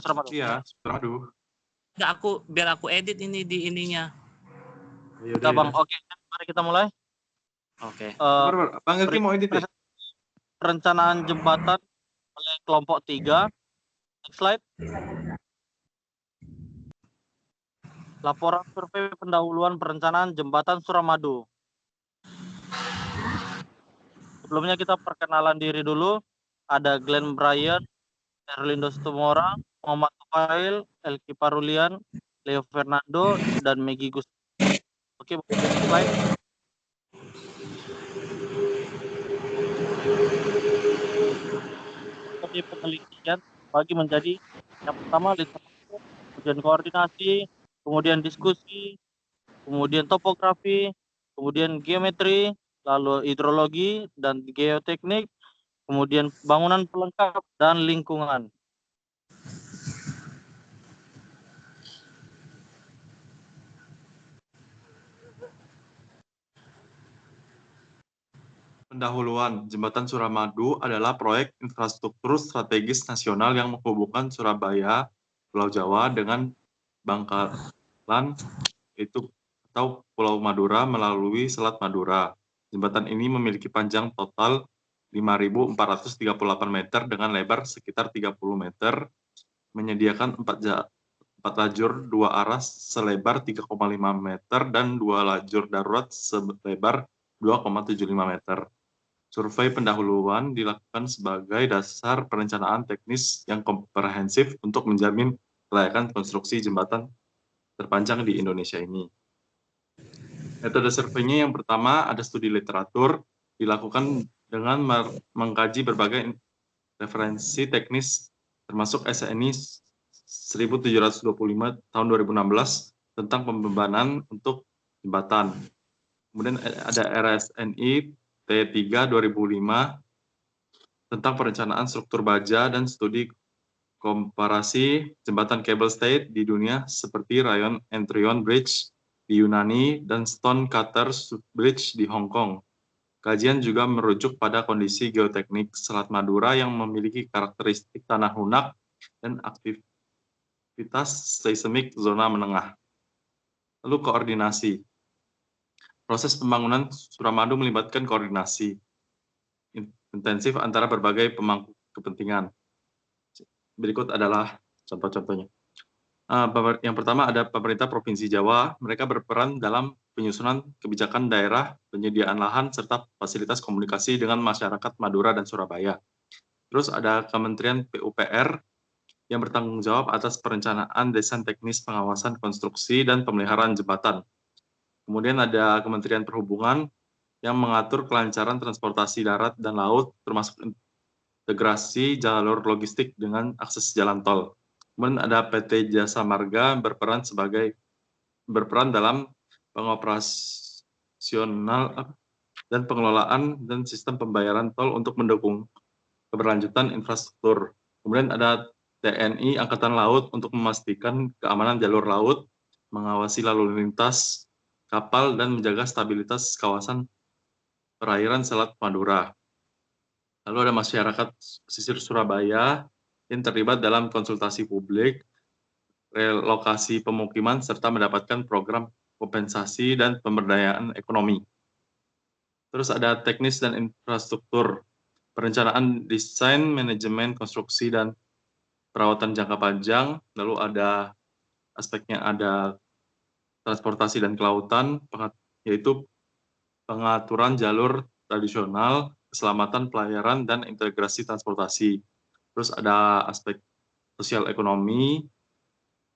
Suramadu. Iya, Suramadu. Nggak, biar aku edit ini di ininya. Udah Bang, oke, mari kita mulai. Oke. Bang Elki mau edit ya? Perencanaan jembatan oleh kelompok 3. Next slide. Laporan survei pendahuluan perencanaan jembatan Suramadu. Sebelumnya kita perkenalan diri dulu. Ada Glenn Bryan, Erlindo Situmorang, Muhammad Tufail, Elki Parulian, Leo Fernando, dan Megi Gus. Oke, next slide. Metode penelitian bagi menjadi yang pertama literatur, kemudian koordinasi, kemudian diskusi, kemudian topografi, kemudian geometri, lalu hidrologi dan geoteknik, kemudian bangunan pelengkap dan lingkungan. Pendahuluan Jembatan Suramadu adalah proyek infrastruktur strategis nasional yang menghubungkan Surabaya, Pulau Jawa dengan Bangkalan atau Pulau Madura melalui Selat Madura. Jembatan ini memiliki panjang total 5.438 meter dengan lebar sekitar 30 meter, menyediakan 4 lajur 2 arah selebar 3,5 meter dan 2 lajur darurat selebar 2,75 meter. Survei pendahuluan dilakukan sebagai dasar perencanaan teknis yang komprehensif untuk menjamin kelayakan konstruksi jembatan terpanjang di Indonesia ini. Metode surveinya yang pertama ada studi literatur, dilakukan dengan mengkaji berbagai referensi teknis termasuk SNI 1725 tahun 2016 tentang pembebanan untuk jembatan. Kemudian ada RSNI T3 2005 tentang perencanaan struktur baja dan studi komparasi jembatan cable stay di dunia seperti Rayon and Tryon Bridge di Yunani dan Stone Cutter Bridge di Hong Kong. Kajian juga merujuk pada kondisi geoteknik Selat Madura yang memiliki karakteristik tanah lunak dan aktivitas seismik zona menengah. Lalu koordinasi. Proses pembangunan Suramadu melibatkan koordinasi intensif antara berbagai pemangku kepentingan. Berikut adalah contoh-contohnya. Yang pertama ada pemerintah Provinsi Jawa, mereka berperan dalam penyusunan kebijakan daerah, penyediaan lahan, serta fasilitas komunikasi dengan masyarakat Madura dan Surabaya. Terus ada Kementerian PUPR yang bertanggung jawab atas perencanaan desain teknis pengawasan konstruksi dan pemeliharaan jembatan. Kemudian ada Kementerian Perhubungan yang mengatur kelancaran transportasi darat dan laut, termasuk integrasi jalur logistik dengan akses jalan tol. Kemudian ada PT Jasa Marga berperan dalam pengoperasional dan pengelolaan dan sistem pembayaran tol untuk mendukung keberlanjutan infrastruktur. Kemudian ada TNI Angkatan Laut untuk memastikan keamanan jalur laut, mengawasi lalu lintas kapal dan menjaga stabilitas kawasan perairan Selat Madura. Lalu ada masyarakat pesisir Surabaya yang terlibat dalam konsultasi publik, relokasi pemukiman, serta mendapatkan program kompensasi dan pemberdayaan ekonomi. Terus ada teknis dan infrastruktur, perencanaan desain, manajemen, konstruksi, dan perawatan jangka panjang. Lalu ada aspeknya ada transportasi dan kelautan, yaitu pengaturan jalur tradisional, keselamatan pelayaran, dan integrasi transportasi. Terus ada aspek sosial ekonomi,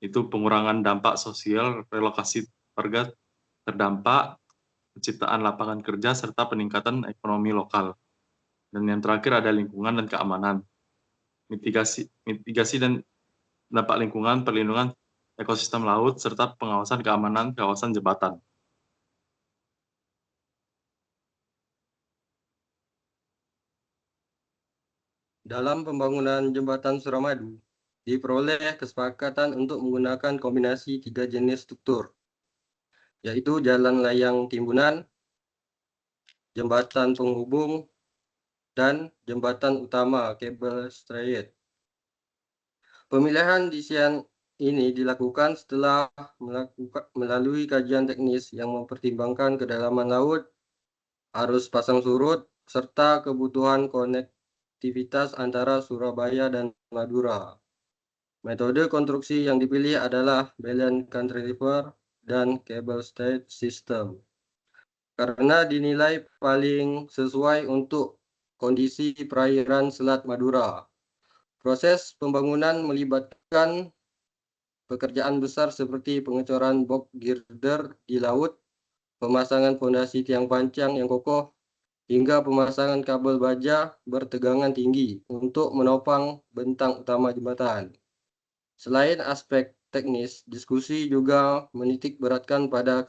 itu pengurangan dampak sosial, relokasi warga terdampak, penciptaan lapangan kerja, serta peningkatan ekonomi lokal. Dan yang terakhir ada lingkungan dan keamanan, mitigasi dan dampak lingkungan, perlindungan ekosistem laut, serta pengawasan keamanan kawasan jembatan. Dalam pembangunan jembatan Suramadu, diperoleh kesepakatan untuk menggunakan kombinasi 3 jenis struktur, yaitu jalan layang timbunan, jembatan penghubung, dan jembatan utama kabel strait. Pemilihan desain ini dilakukan setelah melalui kajian teknis yang mempertimbangkan kedalaman laut, arus pasang surut, serta kebutuhan konektivitas antara Surabaya dan Madura. Metode konstruksi yang dipilih adalah Belen Cantilever dan Cable Stayed System karena dinilai paling sesuai untuk kondisi perairan Selat Madura. Proses pembangunan melibatkan pekerjaan besar seperti pengecoran box girder di laut, pemasangan fondasi tiang pancang yang kokoh, hingga pemasangan kabel baja bertegangan tinggi untuk menopang bentang utama jembatan. Selain aspek teknis, diskusi juga menitik beratkan pada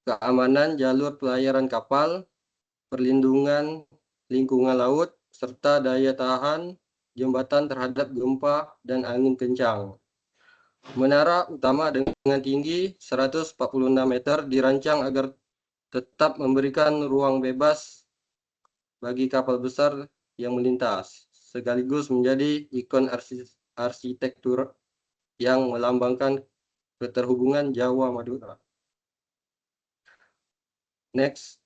keamanan jalur pelayaran kapal, perlindungan lingkungan laut, serta daya tahan jembatan terhadap gempa dan angin kencang. Menara utama dengan tinggi 146 meter dirancang agar tetap memberikan ruang bebas bagi kapal besar yang melintas, sekaligus menjadi ikon arsitektur yang melambangkan keterhubungan Jawa Madura. Next.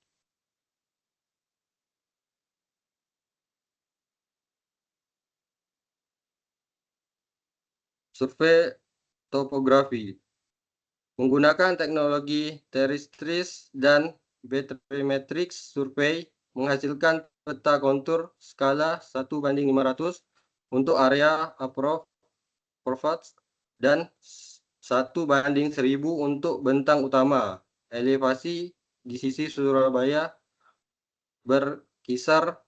Survei topografi menggunakan teknologi terrestris dan bathymetrics survei menghasilkan peta kontur skala 1:500 untuk area approach dan 1:1000 untuk bentang utama. Elevasi di sisi Surabaya berkisar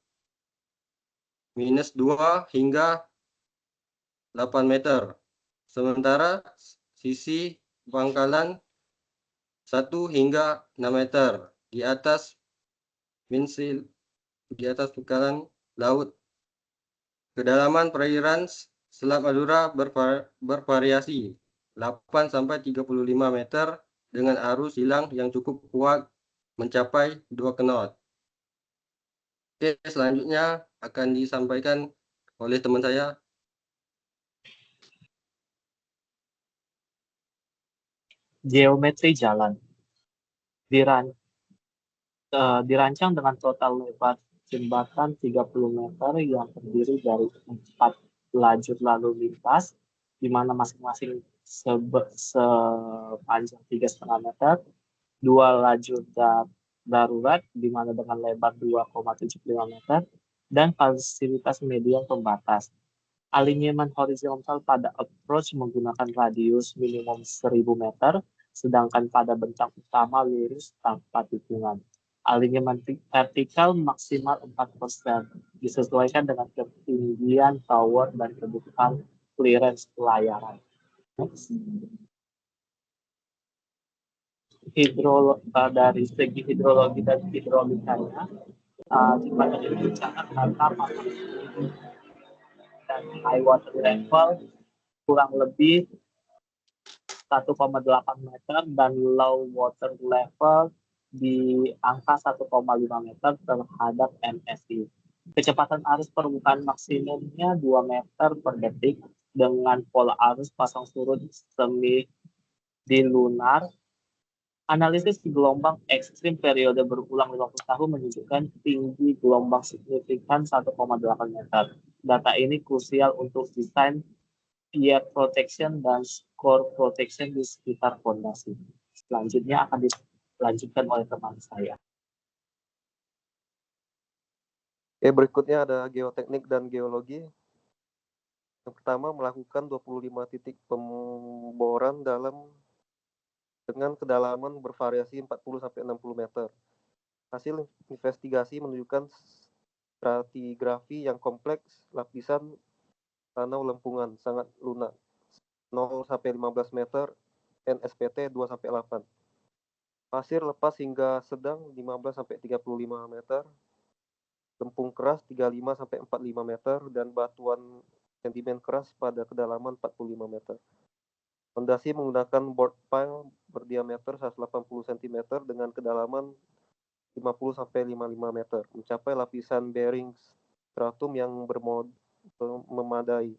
-2 hingga 8 meter. Sementara sisi pangkalan 1 hingga 6 meter di atas pangkalan laut. Kedalaman perairan Selat Madura bervariasi 8 sampai 35 meter dengan arus silang yang cukup kuat mencapai 2 knot. Oke, selanjutnya akan disampaikan oleh teman saya. Geometri jalan dirancang dengan total lebar jembatan 30 meter yang terdiri dari 4 lajur lalu lintas, di mana masing-masing sepanjang 3,5 meter, 2 lajur darurat, di mana dengan lebar 2,75 meter, dan fasilitas median pembatas. Alinyemen horizontal pada approach menggunakan radius minimum 1000 meter, sedangkan pada bentang utama lurus tanpa tikungan. Alinyemen vertikal maksimal 4%, disesuaikan dengan ketinggian tower dan kebutuhan clearance pelayaran. Dari segi hidrologi dan hidrolikanya, jembatan ini sangat karena dan high water level kurang lebih 1,8 meter dan low water level di angka 1,5 meter terhadap MSI. Kecepatan arus permukaan maksimumnya 2 meter per detik dengan pola arus pasang surut semi di lunar. Analisis gelombang ekstrim periode berulang 50 tahun menunjukkan tinggi gelombang signifikan 1,8 meter. Data ini krusial untuk desain pier protection dan core protection di sekitar fondasi. Selanjutnya akan dilanjutkan oleh teman saya. Oke, berikutnya ada geoteknik dan geologi. Yang pertama, melakukan 25 titik pemboran dengan kedalaman bervariasi 40-60 meter. Hasil investigasi menunjukkan stratigrafi yang kompleks, lapisan tanah lempungan sangat lunak 0-15 meter, NSPT 2-8. Pasir lepas hingga sedang 15-35 meter, lempung keras 35-45 meter, dan batuan sedimen keras pada kedalaman 45 meter. Fondasi menggunakan board pile berdiameter 180 cm dengan kedalaman 50-55 meter, mencapai lapisan bearing stratum yang memadai.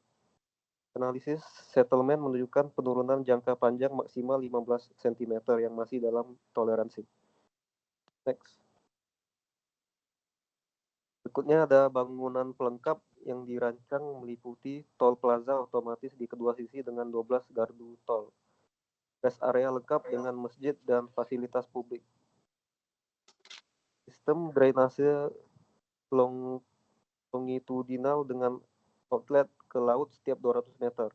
Analisis settlement menunjukkan penurunan jangka panjang maksimal 15 cm yang masih dalam toleransi. Next. Berikutnya ada bangunan pelengkap yang dirancang meliputi tol plaza otomatis di kedua sisi dengan 12 gardu tol. Rest area lengkap dengan masjid dan fasilitas publik. Sistem drainase longitudinal dengan outlet ke laut setiap 200 meter.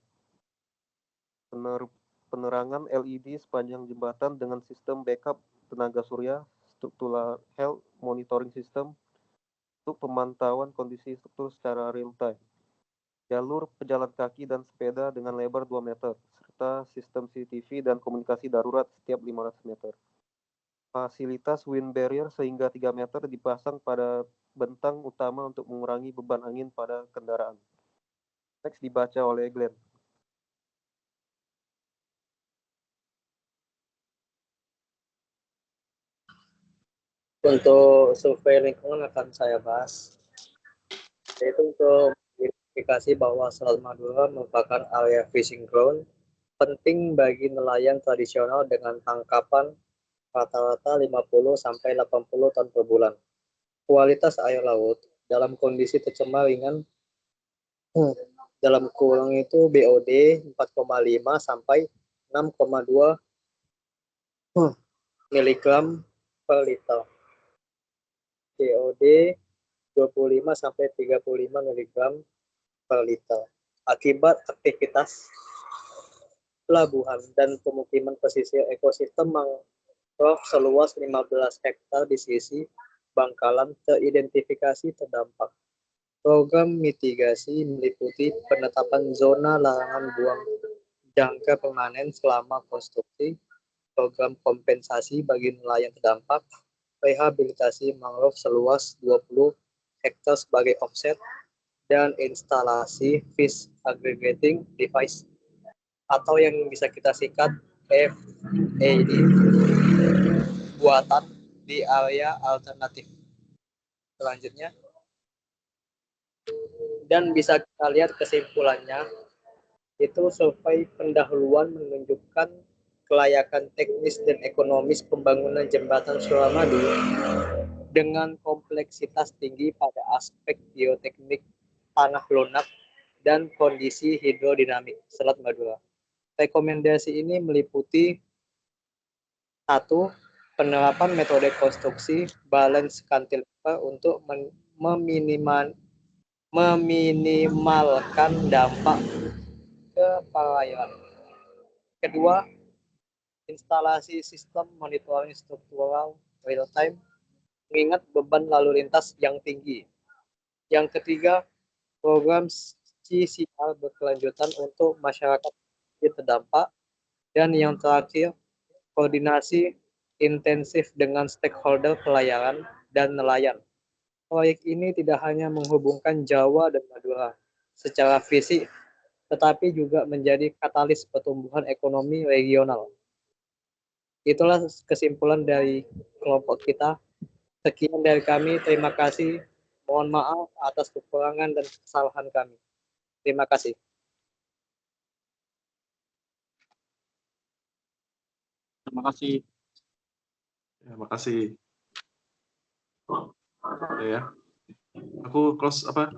Penerangan LED sepanjang jembatan dengan sistem backup tenaga surya, struktural health monitoring system untuk pemantauan kondisi struktur secara real time. Jalur pejalan kaki dan sepeda dengan lebar 2 meter, serta sistem CCTV dan komunikasi darurat setiap 500 meter. Fasilitas wind barrier sehingga 3 meter dipasang pada bentang utama untuk mengurangi beban angin pada kendaraan. Next dibaca oleh Glenn. Untuk survei lingkungan akan saya bahas, yaitu untuk verifikasi bahwa Selat Madura merupakan area fishing ground penting bagi nelayan tradisional dengan tangkapan rata-rata 50-80 ton per bulan. Kualitas air laut dalam kondisi tercemar ringan dalam kurang itu BOD 4,5 sampai 6,2 mg per liter. COD 25 sampai 35 mg per liter. Akibat aktivitas pelabuhan dan pemukiman pesisir, ekosistem mangrove seluas 15 hektar di sisi Bangkalan teridentifikasi terdampak. Program mitigasi meliputi penetapan zona larangan buang jangka permanen selama konstruksi, program kompensasi bagi nelayan terdampak, rehabilitasi mangrove seluas 20 hektar sebagai offset, dan instalasi fish aggregating device atau yang bisa kita singkat FAD buatan di area alternatif. Selanjutnya, dan bisa kita lihat kesimpulannya, itu survei pendahuluan menunjukkan kelayakan teknis dan ekonomis pembangunan jembatan Suramadu dengan kompleksitas tinggi pada aspek geoteknik, tanah lunak, dan kondisi hidrodinamik Selat Madura. Rekomendasi ini meliputi 1. Penerapan metode konstruksi balance cantilever untuk meminimalkan dampak ke perairan. Kedua, instalasi sistem monitoring struktural real time mengingat beban lalu lintas yang tinggi. Yang ketiga, program CCR berkelanjutan untuk masyarakat yang terdampak. Dan yang terakhir, koordinasi intensif dengan stakeholder pelayaran dan nelayan. Proyek ini tidak hanya menghubungkan Jawa dan Madura secara fisik, tetapi juga menjadi katalis pertumbuhan ekonomi regional. Itulah kesimpulan dari kelompok kita. Sekian dari kami, terima kasih. Mohon maaf atas kekurangan dan kesalahan kami. Terima kasih. Terima kasih. Terima kasih. Ya. Aku close apa?